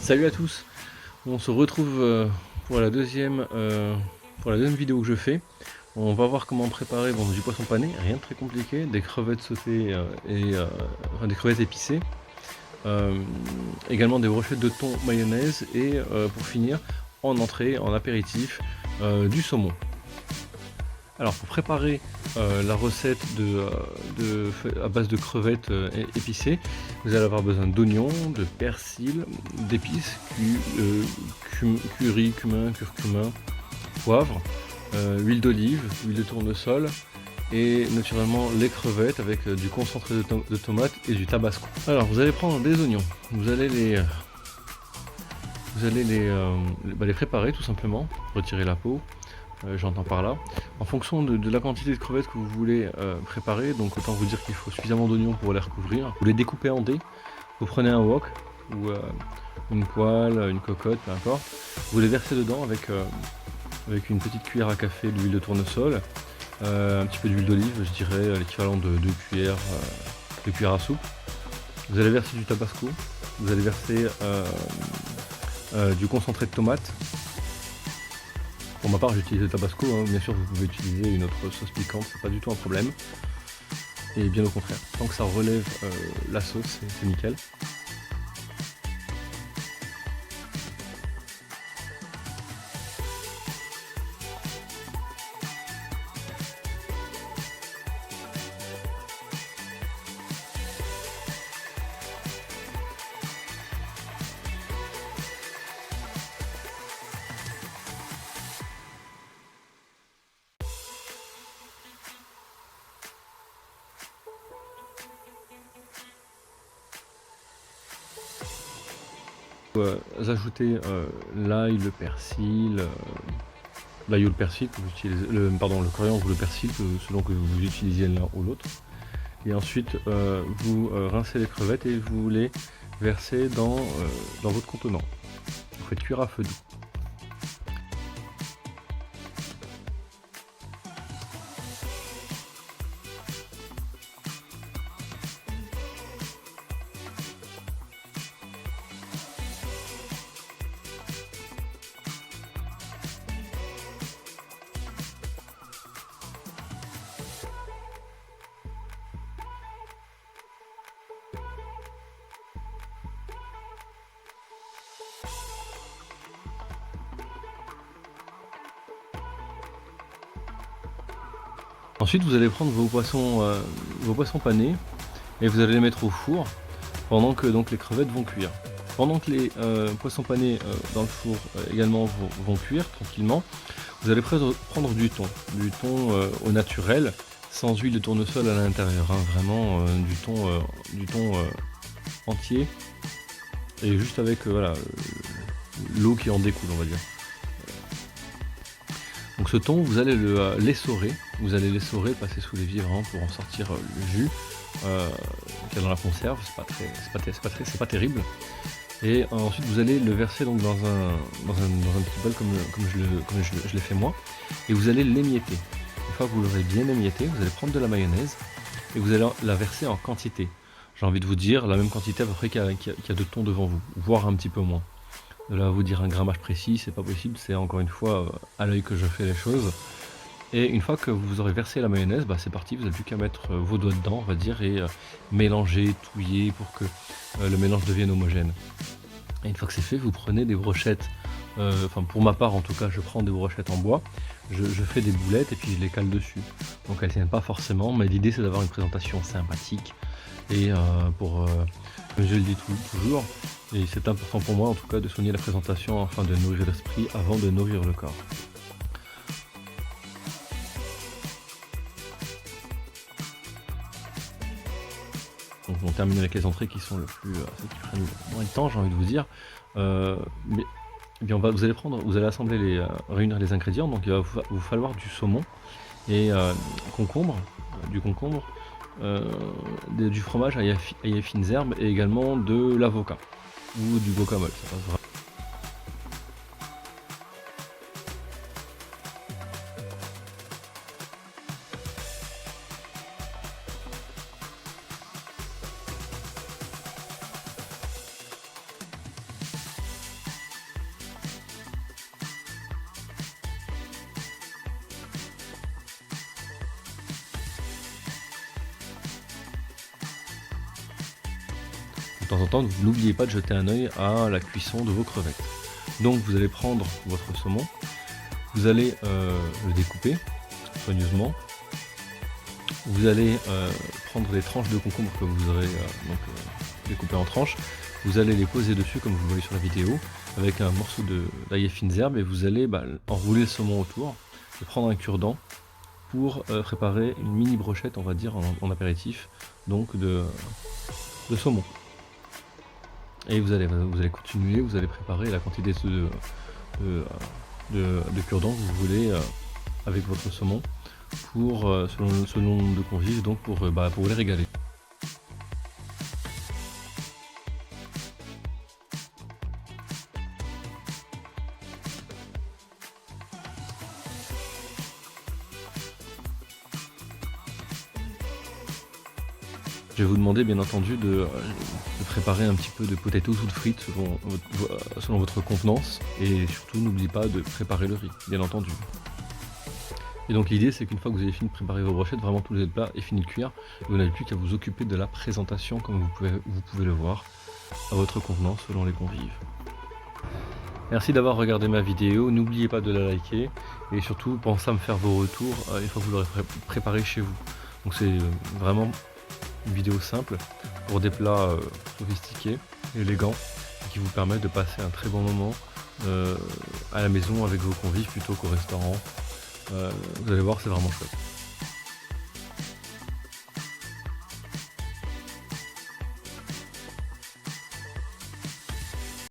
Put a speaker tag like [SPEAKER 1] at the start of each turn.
[SPEAKER 1] Salut à tous, on se retrouve pour la deuxième vidéo que je fais. On va voir comment préparer du poisson pané, rien de très compliqué, des crevettes sautées enfin, des crevettes épicées, également des brochettes de thon mayonnaise et pour finir, en entrée, en apéritif, du saumon. Alors pour préparer la recette à base de crevettes épicées, vous allez avoir besoin d'oignons, de persil, d'épices, curry, cumin, curcuma, poivre, huile d'olive, huile de tournesol et naturellement les crevettes avec du concentré de tomate et du tabasco. Alors vous allez prendre des oignons, vous allez les préparer tout simplement, retirer la peau. J'entends par là. En fonction de la quantité de crevettes que vous voulez préparer, donc autant vous dire qu'il faut suffisamment d'oignons pour les recouvrir. Vous les découpez en dés, vous prenez un wok ou une poêle, une cocotte, peu importe. Vous les versez dedans avec une petite cuillère à café d'huile de tournesol, un petit peu d'huile d'olive, je dirais l'équivalent de 2 cuillères à soupe. Vous allez verser du tabasco, vous allez verser du concentré de tomate. Pour ma part, j'utilise le tabasco, hein. Bien sûr vous pouvez utiliser une autre sauce piquante, c'est pas du tout un problème. Et bien au contraire, tant que ça relève la sauce, c'est nickel. Ajouter l'ail, le persil, l'ail ou le persil que vous utilisez, le coriandre ou le persil selon que vous utilisiez l'un ou l'autre. Et ensuite vous rincez les crevettes et vous les versez dans votre contenant. Vous faites cuire à feu doux. Ensuite vous allez prendre vos poissons panés et vous allez les mettre au four pendant que donc les crevettes vont cuire. Pendant que les poissons panés dans le four également vont cuire tranquillement, vous allez prendre du thon au naturel, sans huile de tournesol à l'intérieur, hein, vraiment du thon entier et juste avec l'eau qui en découle, on va dire. Donc ce thon, vous allez l'essorer, passer sous l'évier vraiment pour en sortir le jus qu'il y a dans la conserve. C'est pas terrible. Et ensuite vous allez le verser donc dans un petit bol comme je l'ai fait moi, et vous allez l'émietter. Une fois que vous l'aurez bien émietté, vous allez prendre de la mayonnaise et vous allez la verser en quantité. J'ai envie de vous dire la même quantité à peu près qu'il y a de thon devant vous, voire un petit peu moins. De là à vous dire un grammage précis, c'est pas possible, c'est encore une fois à l'œil que je fais les choses. Et une fois que vous aurez versé la mayonnaise, c'est parti, vous n'avez plus qu'à mettre vos doigts dedans, on va dire, et mélanger, touiller pour que le mélange devienne homogène. Et une fois que c'est fait, vous prenez des brochettes, enfin pour ma part en tout cas, je prends des brochettes en bois, je fais des boulettes et puis je les cale dessus. Donc elles tiennent pas forcément, mais l'idée c'est d'avoir une présentation sympathique. Et comme je le dis toujours, et c'est important pour moi en tout cas de soigner la présentation afin de nourrir l'esprit avant de nourrir le corps. Donc on termine avec les entrées qui sont ceux qui prennent le moins de temps, j'ai envie de vous dire. Vous allez assembler réunir les ingrédients. Donc il va vous falloir du saumon et du concombre, du fromage à ail fines herbes et également de l'avocat ou du guacamole. Ça passe. De temps en temps, n'oubliez pas de jeter un œil à la cuisson de vos crevettes. Donc vous allez prendre votre saumon, vous allez le découper soigneusement. Vous allez prendre les tranches de concombre que vous aurez découpées en tranches. Vous allez les poser dessus comme vous le voyez sur la vidéo avec un morceau d'ail et fines herbes et vous allez enrouler le saumon autour et prendre un cure-dent pour préparer une mini brochette, on va dire, en apéritif donc de saumon. Et vous allez continuer, vous allez préparer la quantité de cure-dent que vous voulez avec votre saumon pour selon le nombre de convives, donc pour les régaler. Je vais vous demander bien entendu de préparer un petit peu de potatoes ou de frites selon votre convenance, et surtout n'oubliez pas de préparer le riz, bien entendu. Et donc l'idée c'est qu'une fois que vous avez fini de préparer vos brochettes, vraiment tous les plats est fini de cuire, vous n'avez plus qu'à vous occuper de la présentation comme vous pouvez le voir, à votre convenance selon les convives. Merci d'avoir regardé ma vidéo, n'oubliez pas de la liker, et surtout pensez à me faire vos retours une fois que vous l'aurez préparé chez vous. Donc c'est vraiment une vidéo simple pour des plats sophistiqués, élégants, qui vous permettent de passer un très bon moment à la maison avec vos convives plutôt qu'au restaurant. Vous allez voir, c'est vraiment chouette.